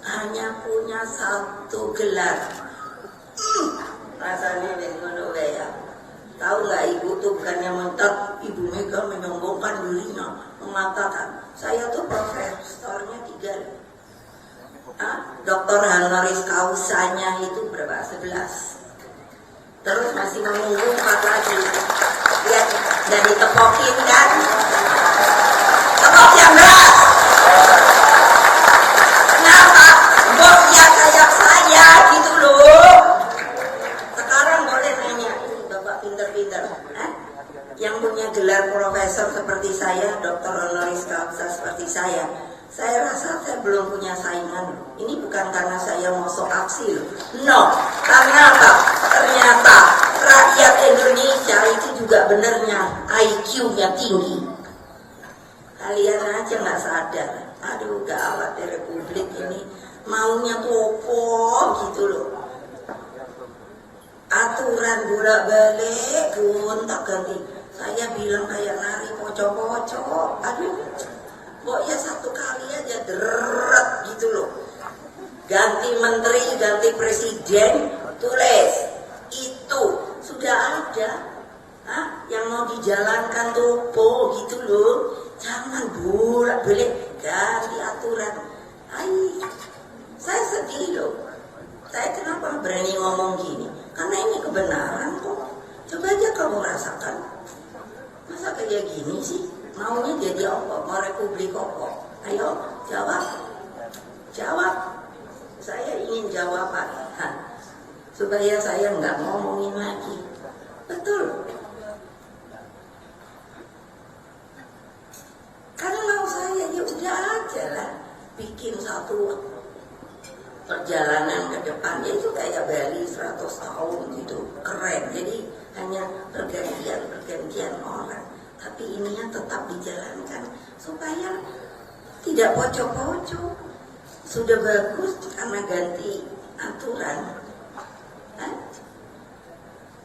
[SPEAKER 3] hanya punya satu gelar. Rasanya ngono ya. Tahu nggak ibu tuh bukannya mentok, Ibu Mega menyombongkan dirinya, mengatakan saya tuh profesornya 3, doktor honoris causanya itu berapa? 11. Terus masih menunggu 4 lagi. Lihat, jadi tepokin kan? Tepok yang keras. Kenapa? Bosnya kayak saya gitu loh. Sekarang boleh nanya, ini bapak pinter-pinter, yang punya gelar profesor seperti saya, doktor honoris causa seperti saya rasa saya belum punya saingan. Ini bukan karena saya mau sok aksi loh. No, karena apa? Ternyata rakyat Indonesia itu juga benernya IQ-nya tinggi. Kalian aja nggak sadar. Aduh, gawat di Republik ini maunya topo gitu loh. Aturan bolak-balik gonta ganti. Saya bilang kayak nari pocok-pocok. Aduh, pokoknya satu kali aja deret gitu loh. Ganti menteri, ganti presiden, tulis itu sudah ada. Yang mau dijalankan topo gitu loh. Jangan bolak-balik ganti aturan. Saya sedih loh. Saya kenapa berani ngomong gini? Karena ini kebenaran kok. Coba aja kamu rasakan. Masa kayak gini sih? Maunya jadi apa? Mau republik apa? Ayo jawab. Jawab. Saya ingin jawaban. Supaya saya nggak ngomongin lagi. Betul. Karena mau saya ya udah aja lah. Bikin satu perjalanan ke depan, itu kayak Bali 100 tahun gitu, keren. Jadi hanya pergantian orang, tapi ininya tetap dijalankan supaya tidak pocok-pocok. Sudah bagus karena ganti aturan,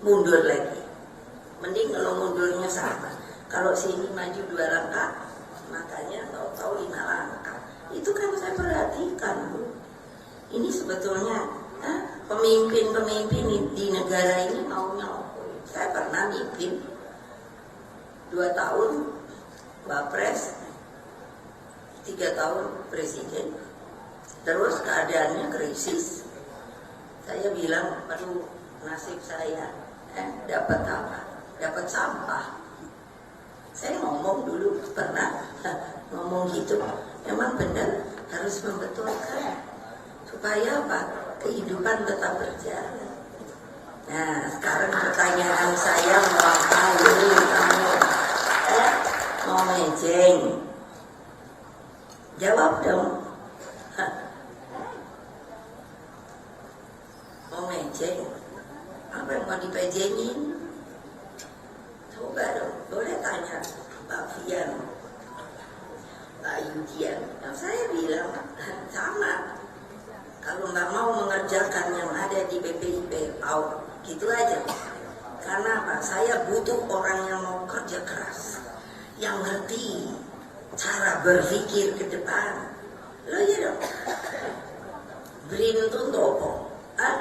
[SPEAKER 3] mundur lagi. Mending kalau mundurnya sama. Kalau sini maju 2 langkah, makanya tahu-tahu 5 langkah. Itu kan saya perhatikan, Bu. Ini sebetulnya pemimpin-pemimpin di negara ini maunya apa? Saya pernah mimpin 2 tahun Wapres, 3 tahun Presiden. Terus keadaannya krisis. Saya bilang, aduh nasib saya dapat apa? Dapat sampah. Saya ngomong dulu pernah ngomong gitu. Memang benar harus membetulkan supaya apa? Kehidupan tetap berjalan. Nah, sekarang pertanyaan saya mau apa ini kamu? Mau mejeng? Jawab dong. Mau mejeng? Apa yang mau dipejengin? Coba dong, boleh tanya Pak Fian, Pak Yudian. Nah, saya bilang sama. Kalau nggak mau mengerjakan yang ada di BPIP, gitu aja. Karena apa? Saya butuh orang yang mau kerja keras, yang ngerti cara berpikir ke depan. Lo ya dong. BRIN itu untuk apa?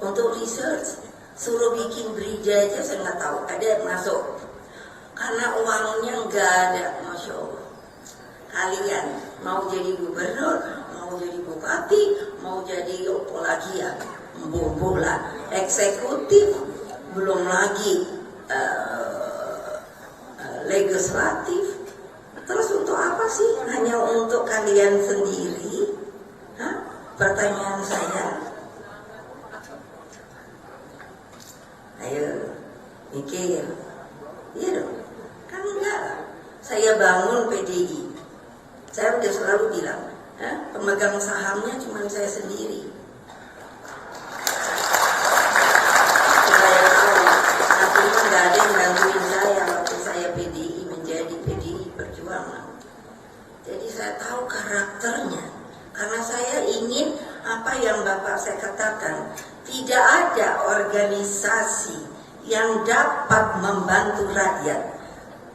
[SPEAKER 3] Untuk research. Suruh bikin berita aja saya nggak tahu. Ada yang masuk. Karena uangnya nggak ada, Masya Allah. Kalian mau jadi gubernur, mau jadi bupati, mau jadi apa lagi ya, bola eksekutif, belum lagi legislatif. Terus untuk apa sih? Hanya untuk kalian sendiri? Pertanyaan saya. Ayo mikir. Iya dong. Kan enggak. Saya bangun PDI. Saya udah selalu bilang, pemegang sahamnya cuma saya sendiri. Saya tahu, artinya nggak ada yang bantuin saya waktu saya PDI menjadi PDI Perjuangan. Jadi saya tahu karakternya. Karena saya ingin apa yang Bapak saya katakan, tidak ada organisasi yang dapat membantu rakyat.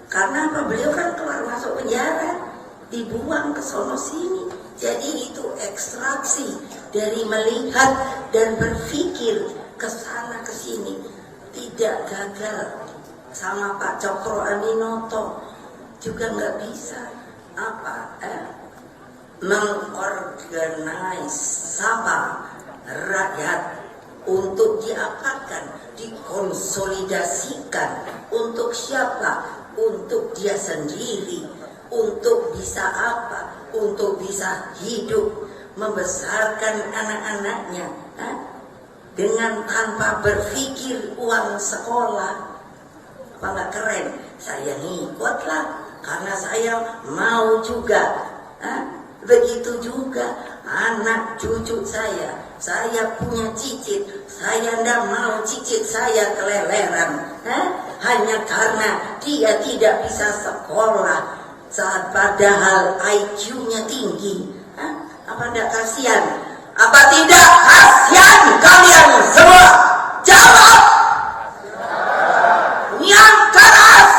[SPEAKER 3] Karena apa? Beliau kan keluar masuk penjara. dibuang ke sono sini. Jadi itu ekstraksi dari melihat dan berpikir ke sana ke sini. Tidak gagal sama Pak Cokro Aminoto juga nggak bisa mengorganize rakyat untuk diapakan, dikonsolidasikan untuk siapa? Untuk dia sendiri, untuk bisa apa? Untuk bisa hidup, membesarkan anak-anaknya dengan tanpa berpikir uang sekolah. Apa nggak keren? Saya ngikutlah karena saya mau juga. Begitu juga anak cucu saya punya cicit, saya ndak mau cicit saya keleleran, hanya karena dia tidak bisa sekolah, saat padahal IQ-nya tinggi. Apa ndak kasihan? Apa tidak kasihan kalian semua? Jawab yang keras.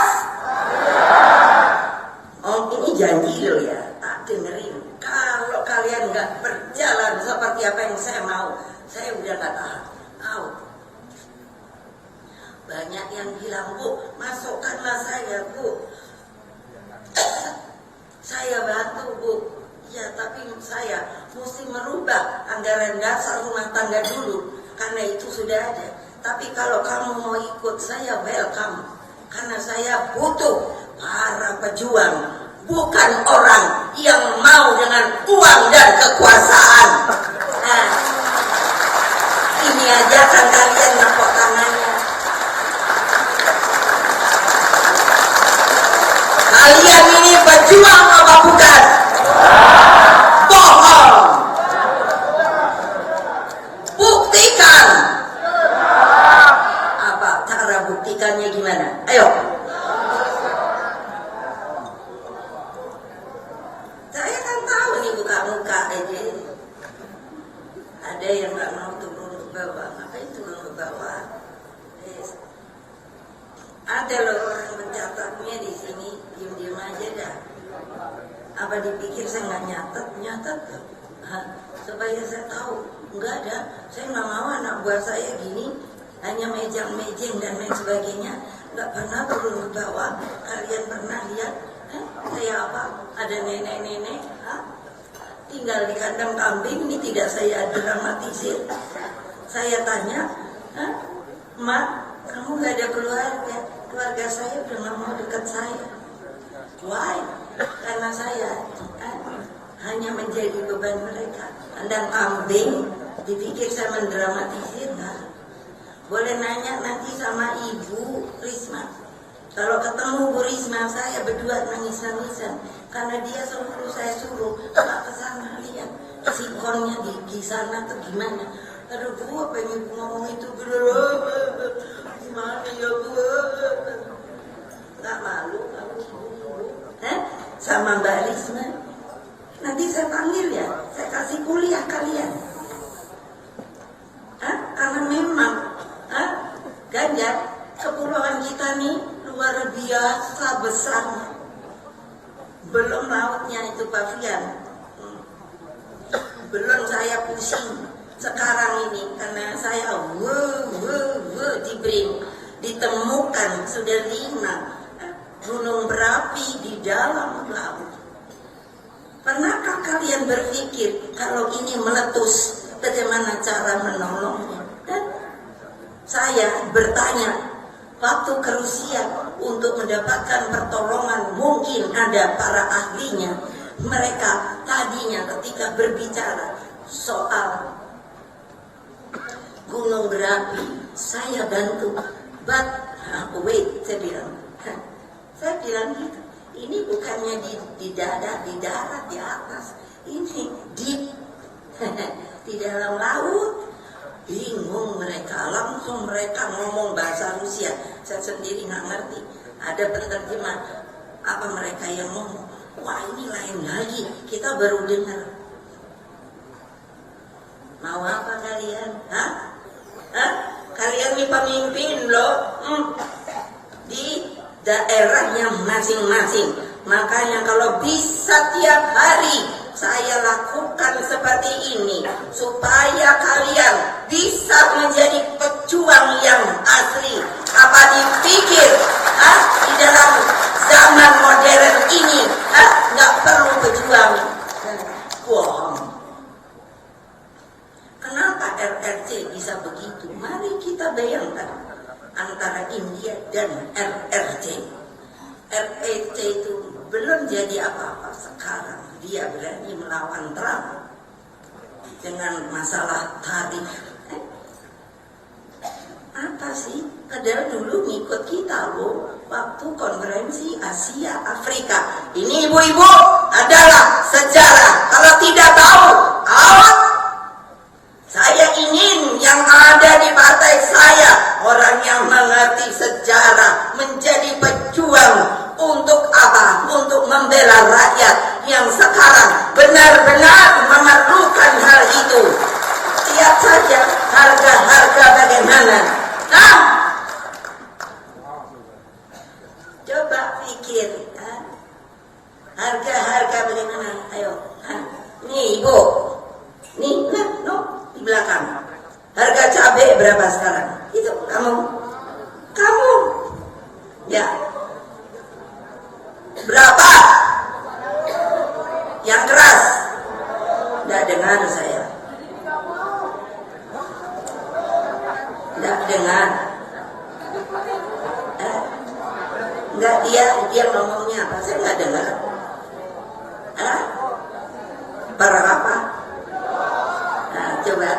[SPEAKER 3] Oh, ini janji loh ya, tak dengerin. Kalau kalian nggak berjalan seperti apa yang saya mau, saya udah nggak tahan. Banyak yang bilang, Bu, masukkanlah saya, Bu. Saya bantu, Bu. Ya, tapi saya mesti merubah anggaran dasar rumah tangga dulu, karena itu sudah ada. Tapi kalau kamu mau ikut, saya welcome. Karena saya butuh para pejuang, bukan orang yang mau dengan uang dan kekuasaan. Nah, ini aja kan kalian nepok tangannya. Kalian ini pejuang apa bukan? Bohong. Buktikan. Apa cara buktikannya gimana? Ayo. Saya kan tahu nih muka-muka aja. Ada yang nggak mau turun ke bawah. Ngapain turun ke bawah? Ada loh orang mencatatnya di sini, diem-diem aja dah. Apa dipikir saya nggak nyatet? Supaya saya tahu, nggak ada. Saya nggak mau anak buah saya gini, hanya mejang-mejeng dan lain sebagainya. Nggak pernah turun ke bawah. Kalian pernah lihat? Saya apa? Ada nenek-nenek? Tinggal di kandang kambing, ini tidak saya dramatisir. Saya tanya, Mak, kamu gak ada keluarga? Keluarga saya udah gak mau dekat saya. Why? Karena saya hanya menjadi beban mereka. Kandang kambing, dipikir saya mendramatisir. Boleh nanya nanti sama Ibu Risma. Kalau ketemu Bu Risma, saya berdua nangis-nangisan. Karena dia saya suruh, Pak kesana lihat sikonnya di sana tuh gimana. Aduh Bu, apa yang Ibu ngomong itu? Gimana ya Bu? Gak malu kamu Bu? Sama Mbak Risma. Nanti saya panggil ya, saya kasih kuliah kalian. Karena memang Ganjar, kepulauan kita nih luar biasa besarnya. Belum lautnya itu Pak Fian. Belum saya pusing sekarang ini karena saya ditemukan sudah 5 gunung berapi di dalam laut. Pernahkah kalian berpikir kalau ini meletus bagaimana cara menolongnya? Dan saya bertanya, waktu ke Rusia untuk mendapatkan pertolongan, mungkin ada para ahlinya. Mereka tadinya ketika berbicara soal gunung berapi, saya bantu. But wait, saya bilang gitu. Ini bukannya di darat, di atas. Ini di dalam laut. Bingung mereka, langsung mereka ngomong bahasa Rusia. Saya sendiri nggak ngerti. Ada penerjemah apa mereka yang ngomong. Wah ini lain lagi, kita baru dengar. Mau apa kalian? Kalian ini pemimpin loh. Di daerahnya masing-masing. Makanya kalau bisa tiap hari saya lakukan seperti ini supaya kalian bisa menjadi pejuang yang asli. Apa dipikir di dalam zaman modern ini nggak perlu pejuang? Bohong. Kenapa RRC bisa begitu? Mari kita bayangkan antara India dan RRC. RRC itu belum jadi apa-apa, sekarang dia berani melawan Trump dengan masalah tarif. Apa sih? Padahal dulu ngikut kita loh waktu konferensi Asia Afrika. Ini ibu-ibu adalah sejarah. Kalau tidak tahu, out. Saya ingin yang ada di partai saya orang yang mengerti sejarah, menjadi pejuang untuk apa? Untuk membela rakyat yang sekarang benar-benar memerlukan hal itu. Lihat saja harga-harga bagaimana. Nah, coba pikir, harga-harga bagaimana? Ayo, nih ibu, nih, di belakang. Harga cabai berapa sekarang? Itu kamu, ya. Berapa? Yang keras? Tidak dengar saya. Tidak dengar. Enggak, dia ngomongnya apa? Saya nggak dengar. Berapa? Nah, coba.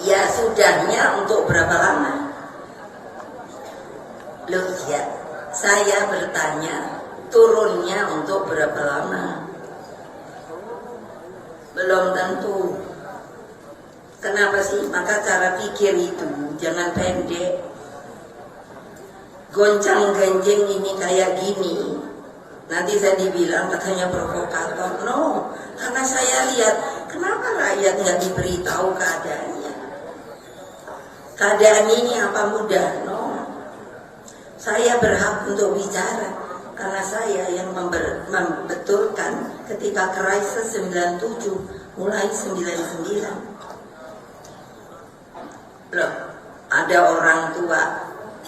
[SPEAKER 3] Ya sudahnya untuk berapa lama? Loh ya, saya bertanya turunnya untuk berapa lama? Belum tentu. Kenapa sih? Maka cara pikir itu jangan pendek. Goncang ganjing ini kayak gini. Nanti saya dibilang katanya provokator. No, karena saya lihat kenapa rakyat nggak diberitahu keadaannya. Keadaan ini apa mudah? No. Saya berhak untuk bicara karena saya yang membetulkan ketika krisis 97 mulai 99. Loh, ada orang tua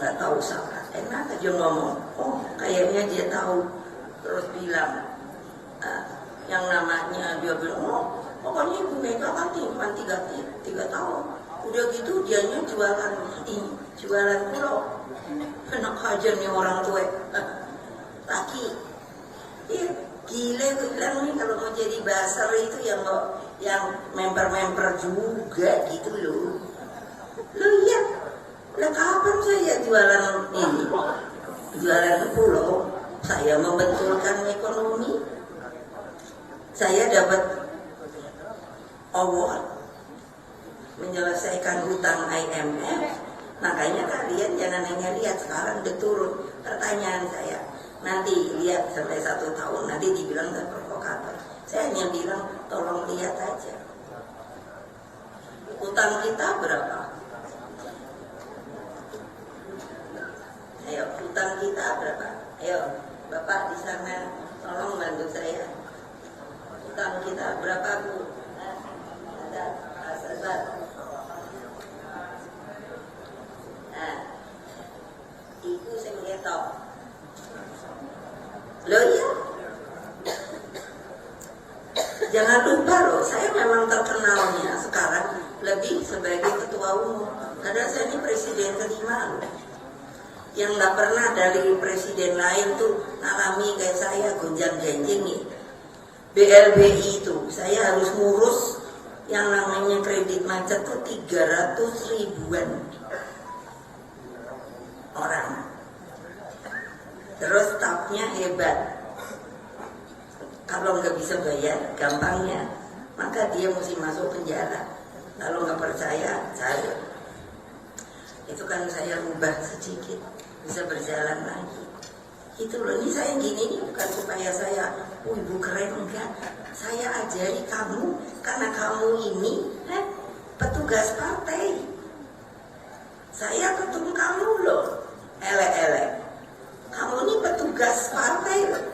[SPEAKER 3] nggak tahu siapa, enak aja ngomong, oh kayaknya dia tahu, terus bilang yang namanya dia bilang, oh pokoknya Ibu Mega kan cuma 3 tahun, udah gitu dianya jualan pulau. Enak aja nih orang tua. Laki, gile gue bilang nih kalau mau jadi basar itu yang member juga gitu loh. Lo iya, lah kapan saya jualan ini? Jualan pulau, saya membetulkan ekonomi. Saya dapat award menyelesaikan hutang IMF. Makanya kalian jangan hanya lihat sekarang udah turun. Pertanyaan saya, nanti lihat sampai 1 tahun, nanti dibilang gak provokator. Saya hanya bilang tolong lihat aja. Utang kita berapa? Ayo, utang kita berapa? Ayo, Bapak di sana tolong bantu saya. Utang kita berapa, Bu? Ada asal. Ibu saya melihat tahu. Loh ya, jangan lupa loh, saya memang terkenalnya sekarang lebih sebagai ketua umum. Karena saya ini presiden kelima loh. Yang nggak pernah dari presiden lain tuh ngalami kayak saya gonjang ganjing nih. BLBI itu saya harus ngurus yang namanya kredit macet tuh 300 ribuan orang. Terus stafnya hebat. Kalau nggak bisa bayar, gampangnya, maka dia mesti masuk penjara. Kalau nggak percaya, cari. Itu kan saya rubah sedikit, bisa berjalan lagi. Itu loh, ini saya gini nih bukan supaya saya, ibu keren, enggak. Saya ajari kamu, karena kamu ini petugas partai. Saya ketum kamu loh. elek-elek. Kamu ini petugas partai loh.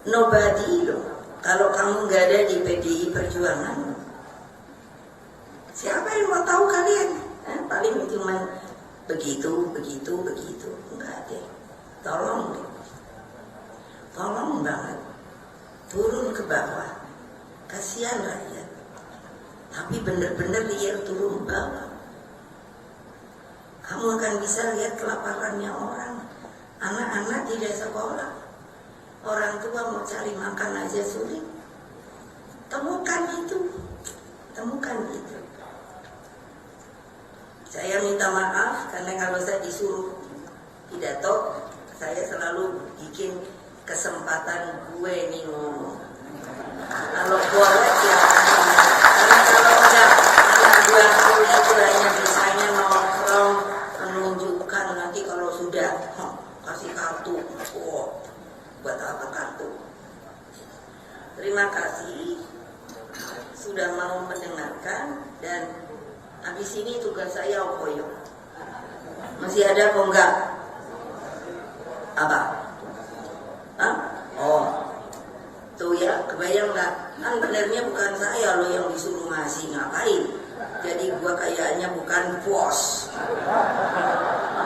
[SPEAKER 3] Nobody loh. Kalau kamu nggak ada di PDI Perjuangan, siapa yang mau tahu kalian? Paling cuma begitu. Enggak ada. Tolong banget. Turun ke bawah. Kasihan rakyat. Tapi benar-benar dia turun ke bawah. Kamu akan bisa lihat kelaparannya orang. Anak-anak tidak sekolah. Orang tua mau cari makan aja sulit. Temukan itu. Saya minta maaf karena kalau saya disuruh pidato, saya selalu bikin kesempatan gue nih ngomong. Kalau boleh ya, karena kalau udah anak buahku itu hanya bisanya nongkrong, menunjukkan nanti kalau sudah kasih kartu. Buat apa kartu? Terima kasih sudah mau mendengarkan, dan habis ini tugas saya opoyo. Masih ada kok enggak? Apa? Hah? Oh, tuh ya, kebayang nggak? Kan benernya bukan saya loh yang disuruh ngasih, ngapain? Jadi gua kayaknya bukan bos.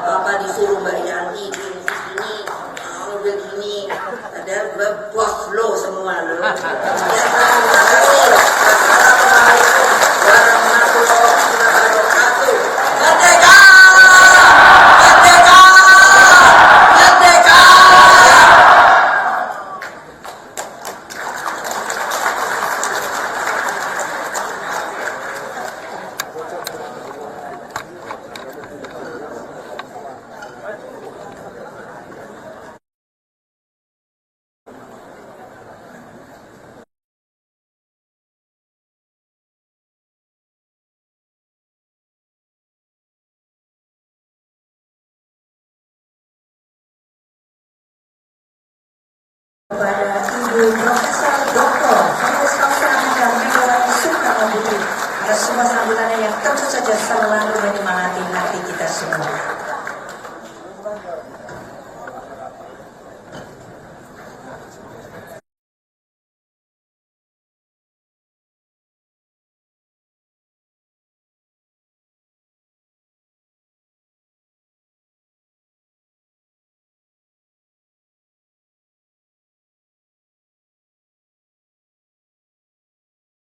[SPEAKER 3] Apa disuruh Mbak Yanti begini, begini. Padahal gua bos lo semua lo. Ya, terima kasih. Assalamualaikum warahmatullahi wabarakatuh. Merdeka! Merdeka! Merdeka!
[SPEAKER 4] Kepada Ibu Profesor Dr. Faris Fauzan dan Megawati Soekarno Putri atas semua sambutannya yang tentu saja selalu menyemangati hati kita semua.